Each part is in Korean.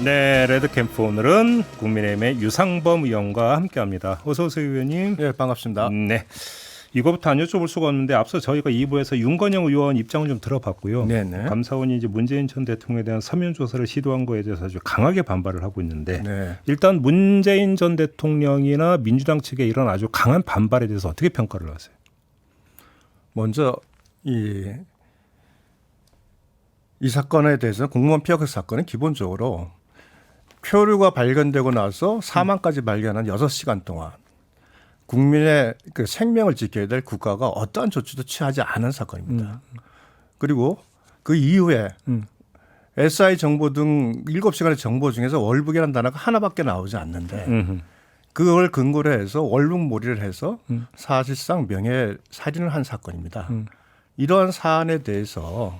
네, 레드캠프 오늘은 국민의힘의 유상범 의원과 함께합니다. 어서 오세요, 의원님. 네, 반갑습니다. 네, 이거부터 안 여쭤볼 수가 없는데 앞서 저희가 2부에서 윤건영 의원 입장을 좀 들어봤고요. 네네. 감사원이 이제 문재인 전 대통령에 대한 서면 조사를 시도한 거에 대해서 아주 강하게 반발을 하고 있는데 네. 일단 문재인 전 대통령이나 민주당 측의 이런 아주 강한 반발에 대해서 어떻게 평가를 하세요? 먼저 이 사건에 대해서 공무원 피격 사건은 기본적으로 표류가 발견되고 나서 사망까지 발견한 6시간 동안 국민의 그 생명을 지켜야 될 국가가 어떠한 조치도 취하지 않은 사건입니다. 그리고 그 이후에 SI 정보 등 7시간의 정보 중에서 월북이라는 단어가 하나밖에 나오지 않는데 그걸 근거로 해서 월북몰이를 해서 사실상 명예살인을 한 사건입니다. 이러한 사안에 대해서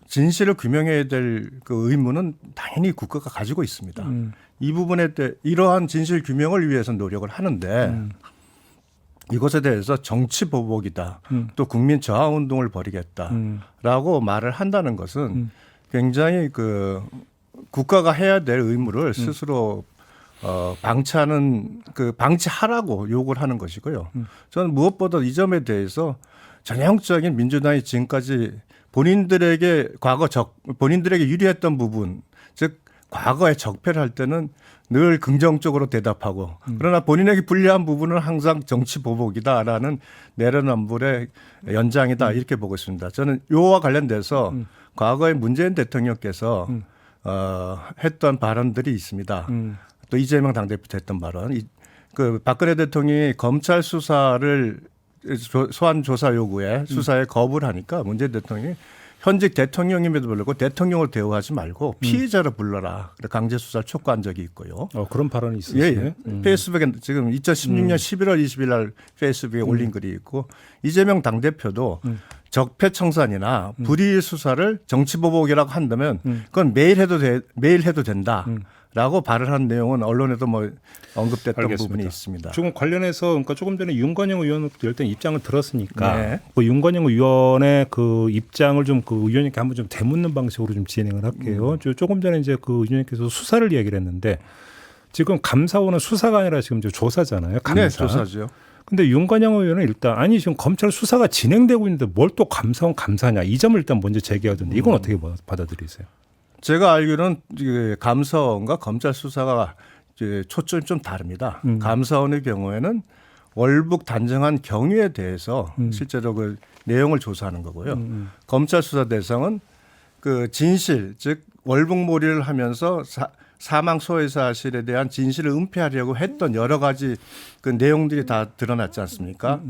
진실을 규명해야 될 그 의무는 당연히 국가가 가지고 있습니다. 이 부분에 대해 이러한 진실 규명을 위해서 노력을 하는데 이것에 대해서 정치 보복이다. 또 국민 저하 운동을 벌이겠다라고 말을 한다는 것은 굉장히 그 국가가 해야 될 의무를 스스로 방치하는 그 방치하라고 요구를 하는 것이고요. 저는 무엇보다 이 점에 대해서 전형적인 민주당이 지금까지 본인들에게 본인들에게 유리했던 부분, 즉 과거에 적폐를 할 때는 늘 긍정적으로 대답하고 그러나 본인에게 불리한 부분은 항상 정치 보복이다라는 내로남불의 연장이다 이렇게 보고 있습니다. 저는 요와 관련돼서 과거에 문재인 대통령께서 했던 발언들이 있습니다. 또 이재명 당대표도 했던 발언. 그 박근혜 대통령이 검찰 수사를 소환 조사 요구에 수사에 거부를 하니까 문재인 대통령이 현직 대통령임에도 불구하고 대통령을 대우하지 말고 피해자를 불러라. 강제 수사를 촉구한 적이 있고요. 그런 발언이 있었어요. 예. 페이스북에 지금 2016년 11월 20일 날 페이스북에 올린 글이 있고 이재명 당대표도 적폐청산이나 불이익 수사를 정치보복이라고 한다면 그건 매일 해도 된다. 라고 발언한 내용은 언론에도 뭐 언급됐던 알겠습니다. 부분이 있습니다. 지금 관련해서 그러니까 조금 전에 윤건영 의원으로부터 일단 입장을 들었으니까 네. 그 윤건영 의원의 그 입장을 좀 그 의원님께 한번 좀 되묻는 방식으로 좀 진행을 할게요. 조금 전에 이제 그 의원님께서 수사를 이야기를 했는데 지금 감사원은 수사가 아니라 지금 이제 조사잖아요. 감사. 네, 조사죠. 근데 윤건영 의원은 일단 아니 지금 검찰 수사가 진행되고 있는데 뭘 또 감사원 감사냐 이 점을 일단 먼저 제기하던데 이건 어떻게 받아들이세요? 제가 알기로는 감사원과 검찰 수사가 초점이 좀 다릅니다. 감사원의 경우에는 월북 단정한 경위에 대해서 실제로 그 내용을 조사하는 거고요. 검찰 수사 대상은 그 진실, 즉 월북몰이를 하면서 사망 소외 사실에 대한 진실을 은폐하려고 했던 여러 가지 그 내용들이 다 드러났지 않습니까?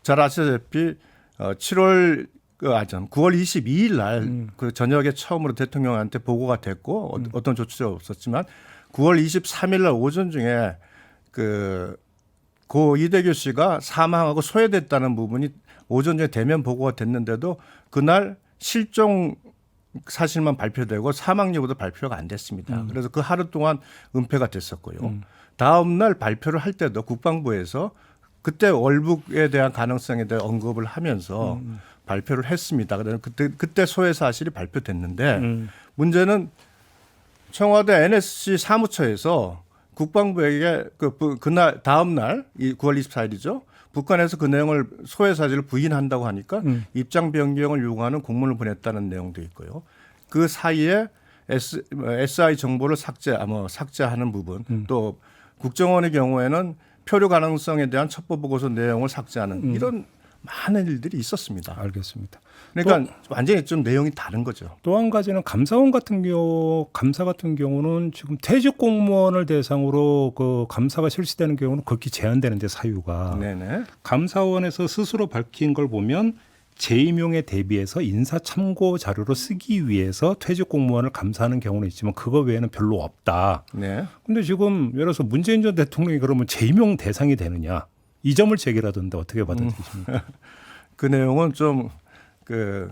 잘 아시다시피 9월 22일 날 그 저녁에 처음으로 대통령한테 보고가 됐고 어떤 조치도 없었지만 9월 23일 날 오전 중에 고 이대규 씨가 사망하고 소외됐다는 부분이 오전 중에 대면 보고가 됐는데도 그날 실종 사실만 발표되고 사망 여부도 발표가 안 됐습니다. 그래서 그 하루 동안 은폐가 됐었고요. 다음 날 발표를 할 때도 국방부에서 그때 월북에 대한 가능성에 대해 언급을 하면서 발표를 했습니다. 그때 소외 사실이 발표됐는데 문제는 청와대 NSC 사무처에서 국방부에게 그날 다음 날 9월 24일이죠. 북한에서 그 내용을 소외 사실을 부인한다고 하니까 입장 변경을 요구하는 공문을 보냈다는 내용도 있고요. 그 사이에 SI 정보를 삭제하는 부분 또 국정원의 경우에는 표류 가능성에 대한 첩보 보고서 내용을 삭제하는 이런 많은 일들이 있었습니다. 알겠습니다. 그러니까 완전히 좀 내용이 다른 거죠. 또 한 가지는 감사 같은 경우는 지금 퇴직 공무원을 대상으로 그 감사가 실시되는 경우는 극히 제한되는데 사유가 네네. 감사원에서 스스로 밝힌 걸 보면 재임용에 대비해서 인사 참고 자료로 쓰기 위해서 퇴직 공무원을 감사하는 경우는 있지만 그거 외에는 별로 없다. 네. 근데 지금 예를 들어서 문재인 전 대통령이 그러면 재임용 대상이 되느냐 이 점을 제기하던데 어떻게 받아들이십니까? 그 내용은 좀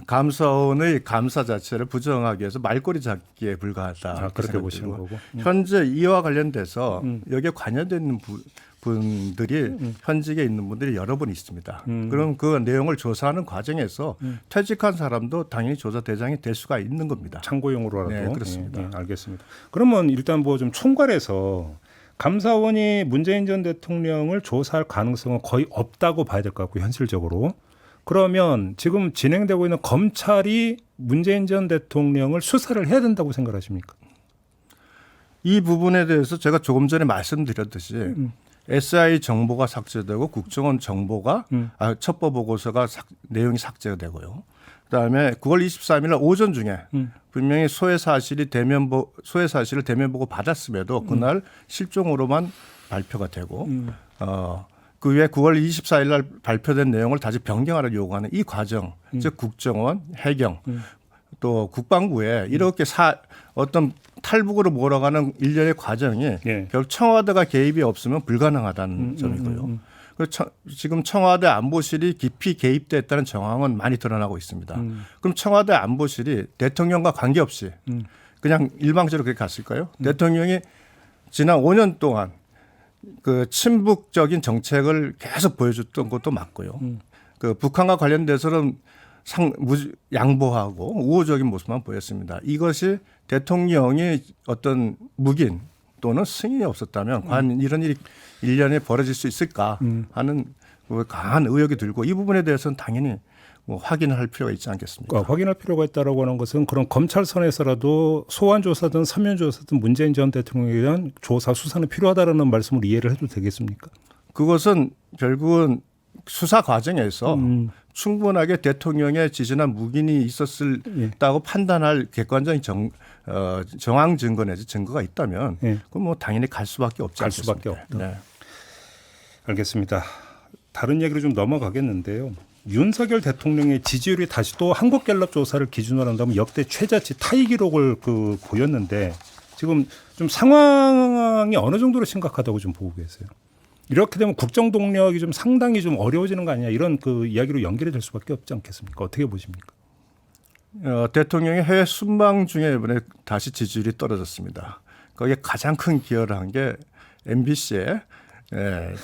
감사원의 감사 자체를 부정하기 위해서 말꼬리 잡기에 불과하다. 그렇게 보시는 거고. 현재 이와 관련돼서 여기에 관여되는 분들이 현직에 있는 분들이 여러 분 있습니다. 그럼 그 내용을 조사하는 과정에서 퇴직한 사람도 당연히 조사 대상이 될 수가 있는 겁니다. 참고용으로라도. 네, 그렇습니다. 예, 알겠습니다. 그러면 일단 뭐 좀 총괄해서 감사원이 문재인 전 대통령을 조사할 가능성은 거의 없다고 봐야 될 것 같고 현실적으로. 그러면 지금 진행되고 있는 검찰이 문재인 전 대통령을 수사를 해야 된다고 생각하십니까? 이 부분에 대해서 제가 조금 전에 말씀드렸듯이 SI 정보가 삭제되고 국정원 정보가 첩보 보고서가 내용이 삭제가 되고요. 그다음에 9월 23일 날 오전 중에 분명히 소외 사실을 대면 보고 받았음에도 그날 실종으로만 발표가 되고 그 외에 9월 24일 날 발표된 내용을 다시 변경하라 요구하는 이 과정, 즉 국정원, 해경, 또 국방부에 이렇게 어떤 탈북으로 몰아가는 일련의 과정이 예. 결국 청와대가 개입이 없으면 불가능하다는 점이고요. 지금 청와대 안보실이 깊이 개입됐다는 정황은 많이 드러나고 있습니다. 그럼 청와대 안보실이 대통령과 관계없이 그냥 일방적으로 그렇게 갔을까요? 대통령이 지난 5년 동안 그 친북적인 정책을 계속 보여줬던 것도 맞고요. 그 북한과 관련돼서는 양보하고 우호적인 모습만 보였습니다. 이것이 대통령이 어떤 묵인 또는 승인이 없었다면 과연 이런 일이 1년에 벌어질 수 있을까 하는 강한 의혹이 들고 이 부분에 대해서는 당연히 뭐 확인을 할 필요가 있지 않겠습니까? 확인할 필요가 있다라고 하는 것은 그런 검찰선에서라도 소환 조사든 서면 조사든 문재인 전 대통령에 대한 조사 수사는 필요하다라는 말씀을 이해를 해도 되겠습니까? 그것은 결국은 수사 과정에서 충분하게 대통령의 지지나 묵인이 있었다고 판단할 객관적인 정황 증거 내지 증거가 있다면 그건 뭐 당연히 갈 수밖에 없지 갈 않겠습니까? 수밖에 없다. 네. 알겠습니다. 다른 얘기로 좀 넘어가겠는데요. 윤석열 대통령의 지지율이 다시 또 한국갤럽 조사를 기준으로 한다면 역대 최저치 타이 기록을 보였는데 지금 좀 상황이 어느 정도로 심각하다고 좀 보고 계세요. 이렇게 되면 국정 동력이 좀 상당히 좀 어려워지는 거 아니냐 이런 그 이야기로 연결이 될 수밖에 없지 않겠습니까? 어떻게 보십니까? 대통령의 해외 순방 중에 이번에 다시 지지율이 떨어졌습니다. 거기에 가장 큰 기여를 한 게 MBC의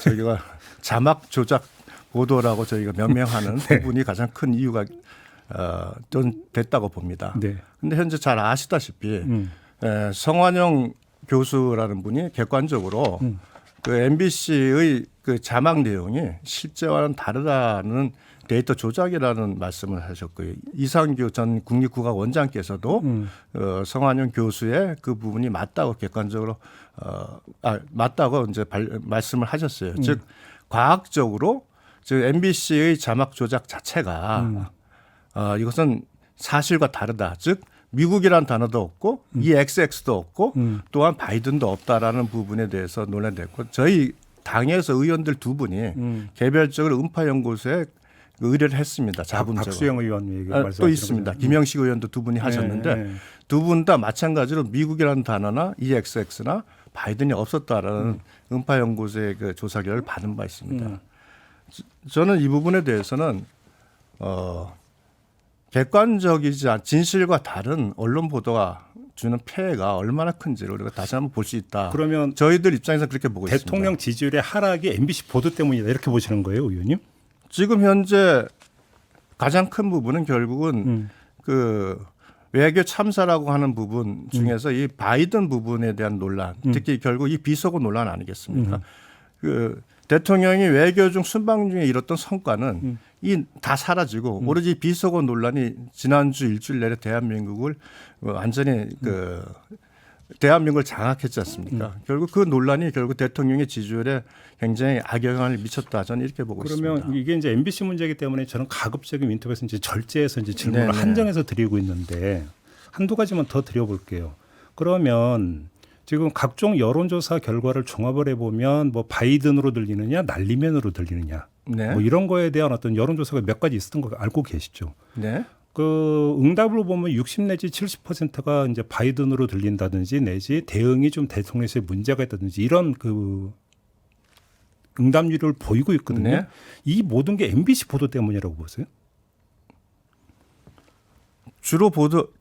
저희가 자막 조작 보도라고 저희가 명명하는 부분이 가장 큰 이유가 좀 됐다고 봅니다. 그런데 현재 잘 아시다시피 성완용 교수라는 분이 객관적으로 그 MBC의 그 자막 내용이 실제와는 다르다는 데이터 조작이라는 말씀을 하셨고요. 이상규 전 국립국악원장께서도 성완용 교수의 그 부분이 맞다고 객관적으로 맞다고 이제 말씀을 하셨어요. 즉 과학적으로 즉 MBC의 자막 조작 자체가 이것은 사실과 다르다. 즉 미국이라는 단어도 없고 EXX도 없고 또한 바이든도 없다라는 부분에 대해서 논란됐고 저희 당에서 의원들 두 분이 개별적으로 음파연구소에 의뢰를 했습니다. 자문적으로. 박수영 의원 얘기 또 있습니다. 김영식 의원도 두 분이 하셨는데 두 분 다 마찬가지로 미국이라는 단어나 EXX나 바이든이 없었다라는 음파연구소의 그 조사 결과를 받은 바 있습니다. 저는 이 부분에 대해서는 객관적이지 않은 진실과 다른 언론 보도가 주는 폐해가 얼마나 큰지를 우리가 다시 한번 볼 수 있다. 그러면 저희들 입장에서 그렇게 보고 대통령 있습니다. 지지율의 하락이 MBC 보도 때문이다 이렇게 보시는 거예요, 의원님? 지금 현재 가장 큰 부분은 결국은 그 외교 참사라고 하는 부분 중에서 이 바이든 부분에 대한 논란, 특히 결국 이 비속어 논란 아니겠습니까? 그 대통령이 외교 중 순방 중에 이뤘던 성과는 이 다 사라지고 오로지 비속어 논란이 지난주 일주일 내내 대한민국을 완전히 그 대한민국을 장악했지 않습니까? 결국 그 논란이 결국 대통령의 지지율에 굉장히 악영향을 미쳤다. 저는 이렇게 보고 그러면 있습니다. 이게 이제 MBC 문제이기 때문에 저는 가급적인 인터뷰에서 이제 절제해서 이제 질문을 네네. 한정해서 드리고 있는데 한두 가지만 더 드려볼게요. 그러면 지금 각종 여론조사 결과를 종합을 해보면 뭐 바이든으로 들리느냐 날리면으로 들리느냐 네. 뭐 이런 거에 대한 어떤 여론조사가 몇 가지 있었던 거 알고 계시죠? 네. 그 응답을 보면 60 내지 70%가 이제 바이든으로 들린다든지 내지 대응이 좀 대통령실에 문제가 있다든지 이런 그 응답률을 보이고 있거든요. 네. 이 모든 게 MBC 보도 때문이라고 보세요? 주로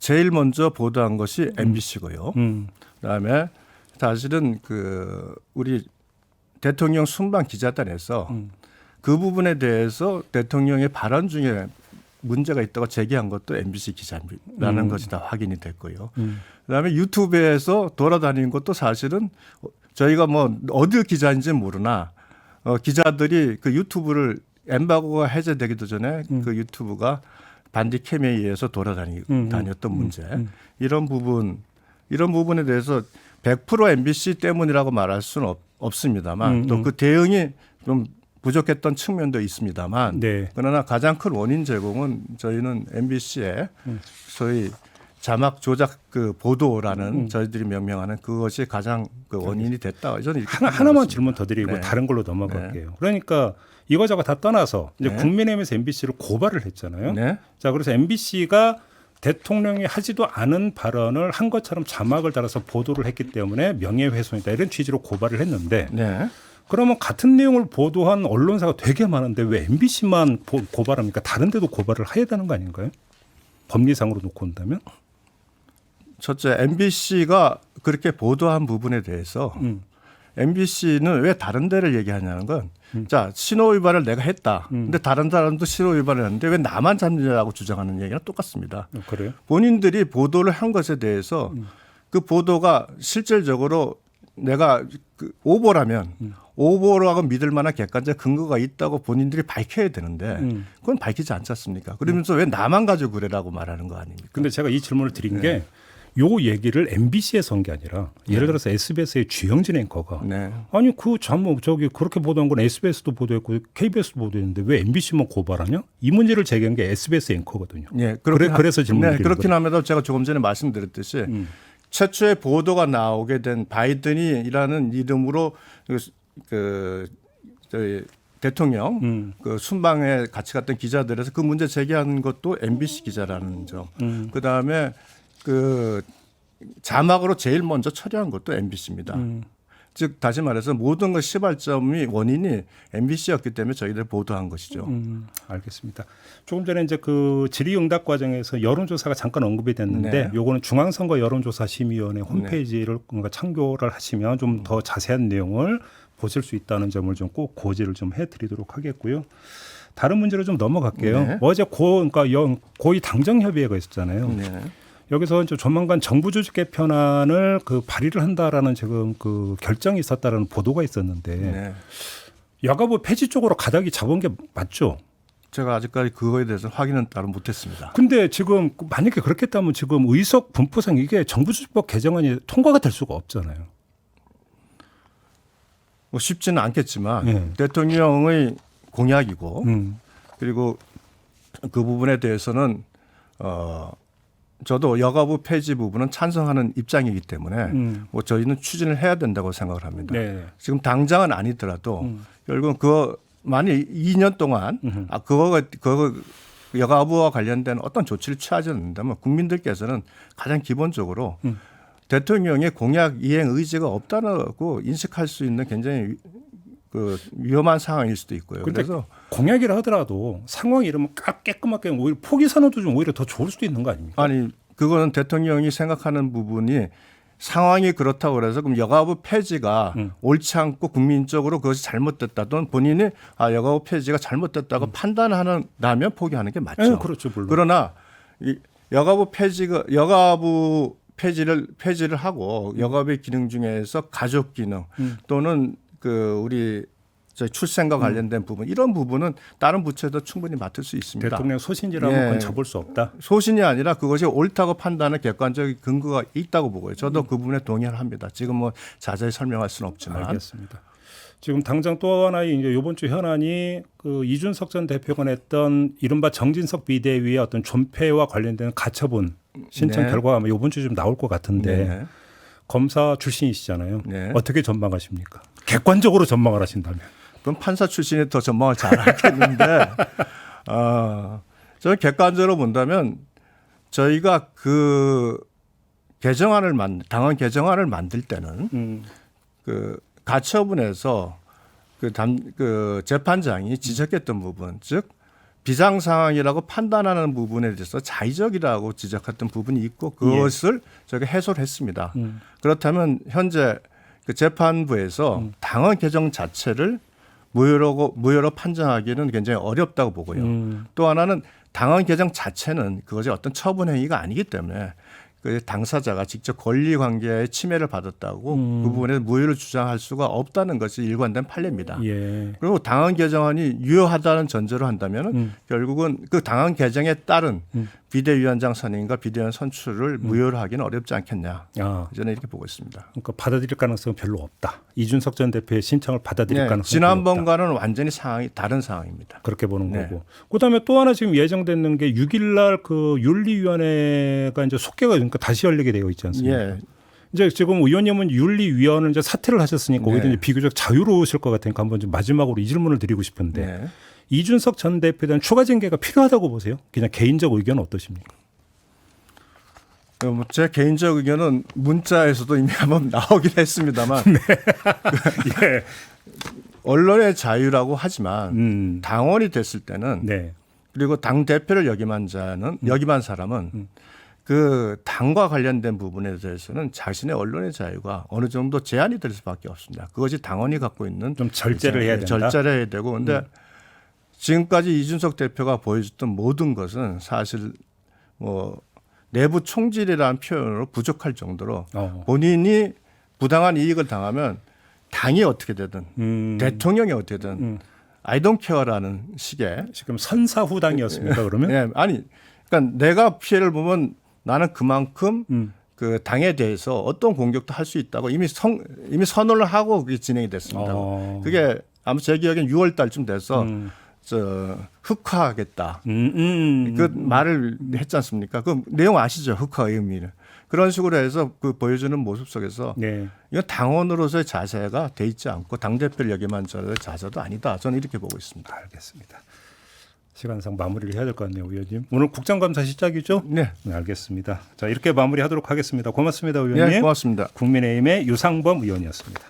제일 먼저 보도한 것이 MBC고요. 그다음에 사실은 그 우리 대통령 순방 기자단에서 그 부분에 대해서 대통령의 발언 중에 문제가 있다고 제기한 것도 MBC 기자라는 것이 다 확인이 됐고요. 그다음에 유튜브에서 돌아다니는 것도 사실은 저희가 뭐 어디 기자인지 모르나 기자들이 그 유튜브를 엠바고가 해제되기도 전에 그 유튜브가 반디캠에 의해서 돌아다녔던 문제 이런 부분에 대해서 100% MBC 때문이라고 말할 수는 없습니다만 또 그 대응이 좀 부족했던 측면도 있습니다만 네. 그러나 가장 큰 원인 제공은 저희는 MBC의 소위 자막 조작 그 보도라는 저희들이 명명하는 그것이 가장 그 원인이 됐다. 저는 이렇게 하나만 질문 더 드리고 네. 다른 걸로 넘어갈게요. 그러니까 이거저거 다 떠나서 이제 네. 국민의힘에서 MBC를 고발을 했잖아요. 네. 자, 그래서 MBC가 대통령이 하지도 않은 발언을 한 것처럼 자막을 달아서 보도를 했기 때문에 명예훼손이다 이런 취지로 고발을 했는데 네. 그러면 같은 내용을 보도한 언론사가 되게 많은데 왜 MBC만 고발합니까? 다른 데도 고발을 해야 되는 거 아닌가요? 법리상으로 놓고 온다면? 첫째 MBC가 그렇게 보도한 부분에 대해서 MBC는 왜 다른 데를 얘기하냐는 건 자, 신호 위반을 내가 했다. 근데 다른 사람도 신호 위반을 했는데 왜 나만 잡느냐고 주장하는 얘기랑 똑같습니다. 그래요? 본인들이 보도를 한 것에 대해서 그 보도가 실질적으로 내가 그 오보라면 오보라고 믿을 만한 객관적 근거가 있다고 본인들이 밝혀야 되는데 그건 밝히지 않지 않습니까? 그러면서 왜 나만 가지고 그래라고 말하는 거 아닙니까? 근데 제가 이 질문을 드린 게 요 얘기를 MBC에서 한 게 아니라 예를 들어서 SBS의 주영진 앵커가 네. 아니 그 자뭐 저기 그렇게 보도한 건 SBS도 보도했고 KBS도 보도했는데 왜 MBC만 고발하냐? 이 문제를 제기한 게 SBS 앵커거든요. 네, 그래서 질문을 드린 그렇긴 거예요. 합니다. 제가 조금 전에 말씀드렸듯이 최초의 보도가 나오게 된 바이든이라는 이름으로 저희 대통령 그 순방에 같이 갔던 기자들에서 그 문제 제기한 것도 MBC 기자라는 점. 그다음에 그 자막으로 제일 먼저 처리한 것도 MBC입니다. 즉 다시 말해서 모든 것 시발점이 원인이 MBC였기 때문에 저희들 보도한 것이죠. 알겠습니다. 조금 전에 이제 그 질의응답 과정에서 여론조사가 잠깐 언급이 됐는데 네. 요거는 중앙선거 여론조사심의위원회 홈페이지를 뭔가 참고를 하시면 좀 더 자세한 내용을 보실 수 있다는 점을 좀 꼭 고지를 좀 해드리도록 하겠고요. 다른 문제로 좀 넘어갈게요. 네. 어제 그러니까 고위 당정협의회가 있었잖아요. 네. 여기서 이제 조만간 정부 조직 개편안을 그 발의를 한다라는 지금 그 결정이 있었다라는 보도가 있었는데 네. 여가부 폐지 쪽으로 가닥이 잡은 게 맞죠? 제가 아직까지 그거에 대해서 확인은 따로 못했습니다. 근데 지금 만약에 그렇겠다면 지금 의석 분포상 이게 정부조직법 개정안이 통과가 될 수가 없잖아요. 뭐 쉽지는 않겠지만 네. 대통령의 공약이고 음. 그리고 그 부분에 대해서는 저도 여가부 폐지 부분은 찬성하는 입장이기 때문에 뭐 저희는 추진을 해야 된다고 생각을 합니다. 네. 지금 당장은 아니더라도 결국은 그거 만약 2년 동안 그거 여가부와 관련된 어떤 조치를 취하지 않는다면 국민들께서는 가장 기본적으로 대통령의 공약 이행 의지가 없다고 인식할 수 있는 굉장히 그 위험한 상황일 수도 있고요. 근데 그래서 공약이라 하더라도 상황이 이러면 깨끗하게 오히려 포기 선언도 좀 오히려 더 좋을 수도 있는 거 아닙니까? 아니 그거는 대통령이 생각하는 부분이 상황이 그렇다고 그래서 그럼 여가부 폐지가 옳지 않고 국민적으로 그것이 잘못됐다 또는 본인이 여가부 폐지가 잘못됐다고 판단하면 포기하는 게 맞죠. 네, 그렇죠, 물론. 그러나 이 여가부 폐지를 하고 여가부의 기능 중에서 가족 기능 또는 그 우리 출생과 관련된 부분 이런 부분은 다른 부처에도 충분히 맡을 수 있습니다. 대통령 소신이라면 예. 그건 접을 수 없다. 소신이 아니라 그것이 옳다고 판단하는 객관적인 근거가 있다고 보고요. 저도 그 부분에 동의를 합니다. 지금 뭐 자세히 설명할 수는 없지만. 알겠습니다. 지금 당장 또 하나의 이제 이번 주 현안이 그 이준석 전 대표가 냈던 이른바 정진석 비대위의 어떤 존폐와 관련된 가처분 신청 네. 결과가 아마 이번 주 좀 나올 것 같은데 네. 검사 출신이시잖아요. 네. 어떻게 전망하십니까? 객관적으로 전망을 하신다면. 그럼 판사 출신이 더 전망을 잘 알겠는데 저는 객관적으로 본다면 저희가 그 당헌 개정안을 만들 때는 그 가처분에서 그 재판장이 지적했던 부분, 즉 비상 상황이라고 판단하는 부분에 대해서 자의적이라고 지적했던 부분이 있고 그것을 저희가 해소를 했습니다. 그렇다면 현재 그 재판부에서 당헌 개정 자체를 무효로 판정하기는 굉장히 어렵다고 보고요. 또 하나는 당헌 개정 자체는 그것이 어떤 처분 행위가 아니기 때문에 그 당사자가 직접 권리 관계의 침해를 받았다고 그 부분에 무효를 주장할 수가 없다는 것이 일관된 판례입니다. 예. 그리고 당헌 개정안이 유효하다는 전제로 한다면은 결국은 그 당헌 개정에 따른 비대위원장 선임과 비대위원 선출을 무효로 하기는 어렵지 않겠냐. 아, 저는 이렇게 보고 있습니다. 그러니까 받아들일 가능성은 별로 없다. 이준석 전 대표의 신청을 받아들일 네, 가능성은 별로 없다. 지난번과는 완전히 상황이 다른 상황입니다. 그렇게 보는 네. 거고. 그다음에 또 하나 지금 예정되는 게 6일 날그 윤리위원회가 이제 속개가 그러니까 다시 열리게 되어 있지 않습니까? 예. 이제 지금 의원님은 윤리위원을 이제 사퇴를 하셨으니까 오히려 네. 이제 비교적 자유로우실 것 같으니까 한번 좀 마지막으로 이 질문을 드리고 싶은데 네. 이준석 전 대표에 대한 추가 징계가 필요하다고 보세요? 그냥 개인적 의견은 어떠십니까? 제 개인적 의견은 문자에서도 이미 한번 나오긴 했습니다만 예. 언론의 자유라고 하지만 당원이 됐을 때는 네. 그리고 당 대표를 역임한 사람은 그 당과 관련된 부분에 대해서는 자신의 언론의 자유가 어느 정도 제한이 될 수밖에 없습니다. 그것이 당원이 갖고 있는 좀 절제를 해야 된다. 절제를 해야 되고, 근데 지금까지 이준석 대표가 보여줬던 모든 것은 사실 뭐 내부 총질이라는 표현으로 부족할 정도로 본인이 부당한 이익을 당하면 당이 어떻게 되든 대통령이 어떻게 되든 I don't care라는 식의 지금 선사후당이었습니까 그러면? 네, 아니 그러니까 내가 피해를 보면 나는 그만큼 그 당에 대해서 어떤 공격도 할 수 있다고 이미 선언을 하고 그게 진행이 됐습니다. 그게 아마 제 기억엔 6월 달쯤 돼서 흑화하겠다. 그 말을 했지 않습니까? 그 내용 아시죠? 흑화의 의미를. 그런 식으로 해서 그 보여주는 모습 속에서 네. 이건 당원으로서의 자세가 돼 있지 않고 당대표를 역임한 자의 자세도 아니다. 저는 이렇게 보고 있습니다. 알겠습니다. 시간상 마무리를 해야 될 것 같네요, 의원님. 오늘 국정감사 시작이죠? 네. 네, 알겠습니다. 자, 이렇게 마무리하도록 하겠습니다. 고맙습니다, 의원님. 네, 고맙습니다. 국민의힘의 유상범 의원이었습니다.